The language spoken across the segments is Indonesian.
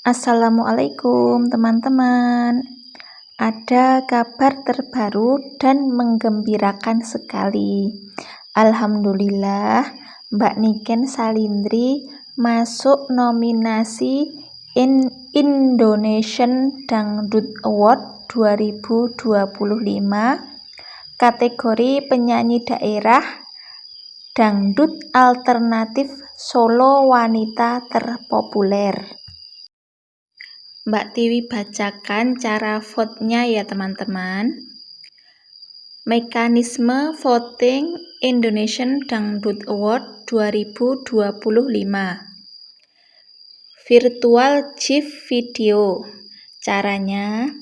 Assalamualaikum teman-teman. Ada kabar terbaru dan menggembirakan sekali. Alhamdulillah, Mbak Niken Salindri masuk nominasi Indonesian Dangdut Award 2025 kategori penyanyi daerah dangdut alternatif solo wanita terpopuler. Mbak Tiwi bacakan cara vote-nya ya teman-teman. Mekanisme voting Indonesian Dangdut Award 2025. Virtual GIF video. Caranya,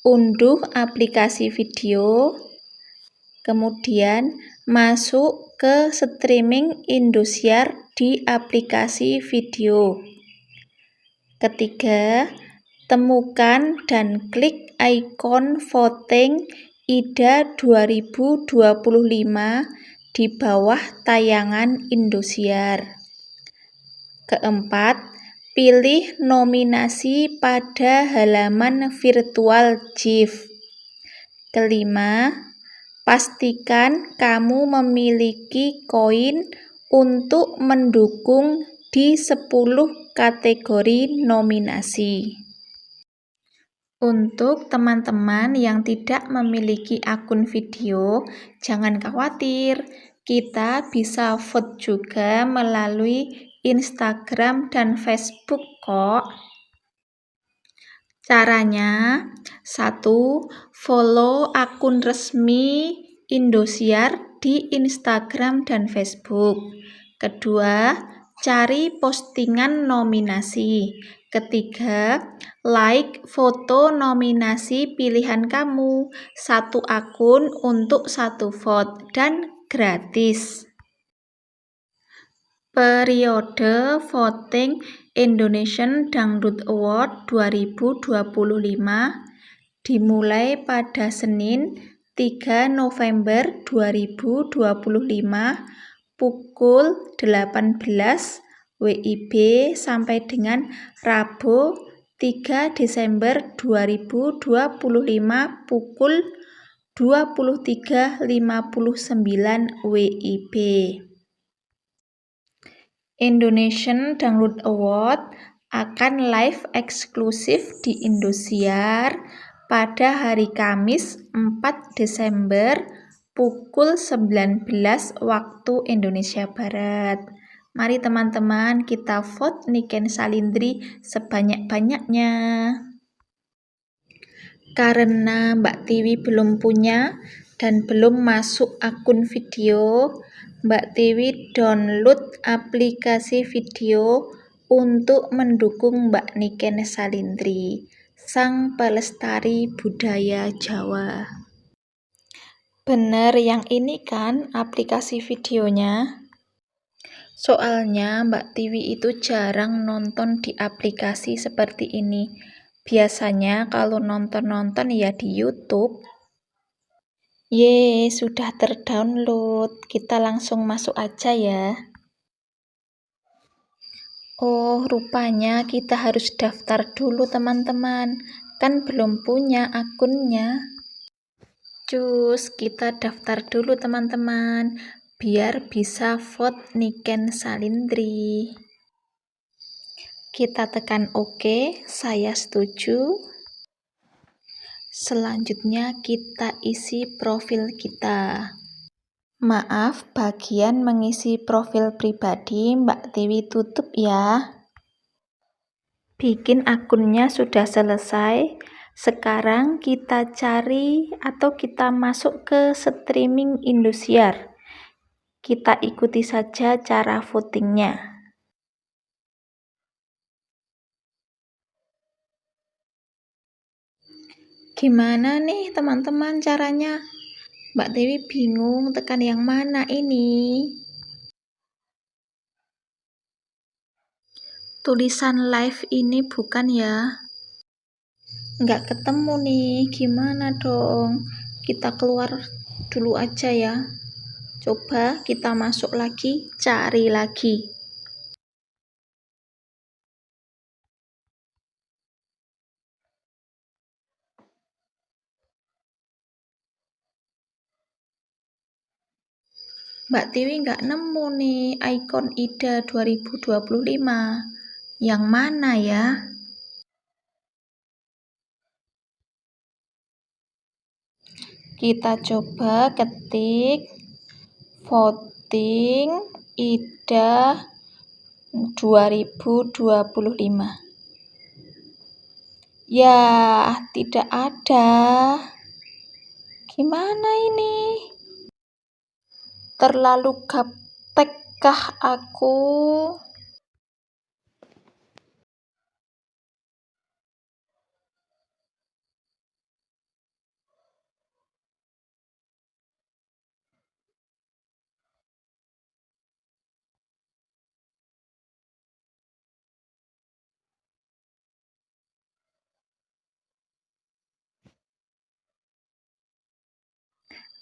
unduh aplikasi video, kemudian masuk ke streaming Indosiar di aplikasi video. Ketiga, temukan dan klik ikon voting IDA 2025 di bawah tayangan Indosiar. Keempat, pilih nominasi pada halaman virtual GIF. Kelima, pastikan kamu memiliki koin untuk mendukung di 10 kategori nominasi. Untuk teman-teman yang tidak memiliki akun video, jangan khawatir, kita bisa vote juga melalui Instagram dan Facebook kok. Caranya, 1. Follow akun resmi Indosiar di Instagram dan Facebook. Kedua, cari postingan nominasi. Ketiga, like foto nominasi pilihan kamu. 1 akun untuk 1 vote dan gratis. Periode voting Indonesian Dangdut Award 2025 dimulai pada Senin 3 November 2025 pukul 18 WIB sampai dengan Rabu 3 Desember 2025 pukul 23.59 WIB. Indonesian Dangdut Award akan live eksklusif di Indosiar pada hari Kamis 4 Desember pukul 19 waktu Indonesia Barat. Mari teman-teman kita vote Niken Salindri sebanyak-banyaknya. Karena Mbak Tiwi belum punya dan belum masuk akun video, Mbak Tiwi download aplikasi video untuk mendukung Mbak Niken Salindri, sang pelestari budaya Jawa. Bener yang ini kan aplikasi videonya? Soalnya Mbak Tiwi itu jarang nonton di aplikasi seperti ini. Biasanya kalau nonton ya di YouTube. Sudah terdownload. Kita langsung masuk aja ya. Oh, rupanya kita harus daftar dulu teman-teman. Kan belum punya akunnya. Cus, kita daftar dulu teman-teman. Biar bisa vote Niken Salindri. Kita tekan OK, saya setuju. Selanjutnya kita isi profil kita. Maaf, bagian mengisi profil pribadi Mbak Tiwi tutup ya. Bikin akunnya sudah selesai. Sekarang kita cari atau kita masuk ke streaming Indosiar. Kita ikuti saja cara votingnya. Gimana nih teman-teman caranya? Mbak Dewi bingung tekan yang mana ini. Tulisan live ini bukan ya? Nggak ketemu nih, gimana dong? Kita keluar dulu aja ya. Coba kita masuk lagi, cari lagi. Mbak Tiwi nggak nemu nih ikon IDA 2025. Yang mana ya? Kita coba ketik voting IDA 2025. Ya, tidak ada. Gimana ini? Terlalu gaptekkah aku?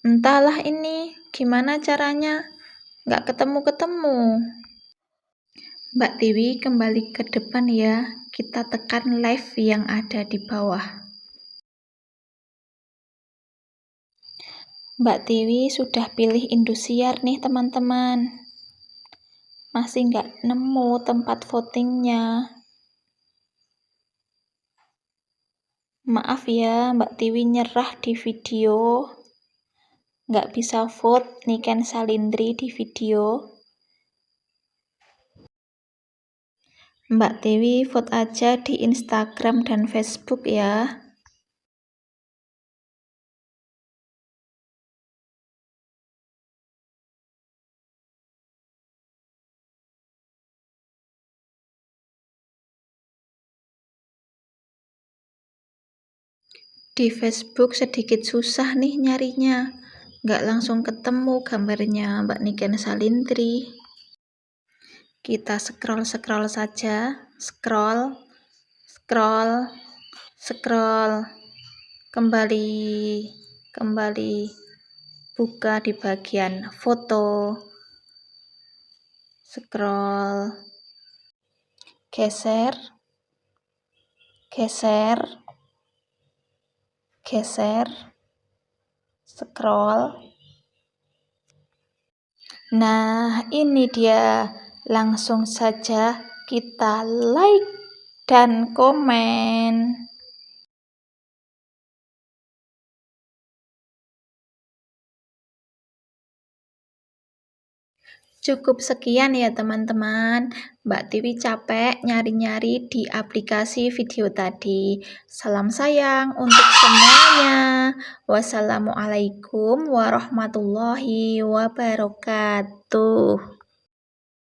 Entahlah ini, gimana caranya? Nggak ketemu-ketemu. Mbak Tiwi kembali ke depan ya, kita tekan live yang ada di bawah. Mbak Tiwi sudah pilih Indosiar nih teman-teman. Masih nggak nemu tempat votingnya. Maaf ya, Mbak Tiwi nyerah di video. Nggak bisa vote Niken Salindri di video. Mbak Tiwi vote aja di Instagram dan Facebook ya. Di Facebook sedikit susah nih nyarinya. Nggak langsung ketemu gambarnya Mbak Niken Salindri. Kita scroll saja. Scroll. Kembali. Buka di bagian foto. Scroll. Geser. Scroll. Nah, ini dia. Langsung saja kita like dan komen. Cukup sekian ya teman-teman. Mbak Tiwi capek nyari-nyari di aplikasi video tadi. Salam sayang untuk semuanya. Wassalamualaikum warahmatullahi wabarakatuh.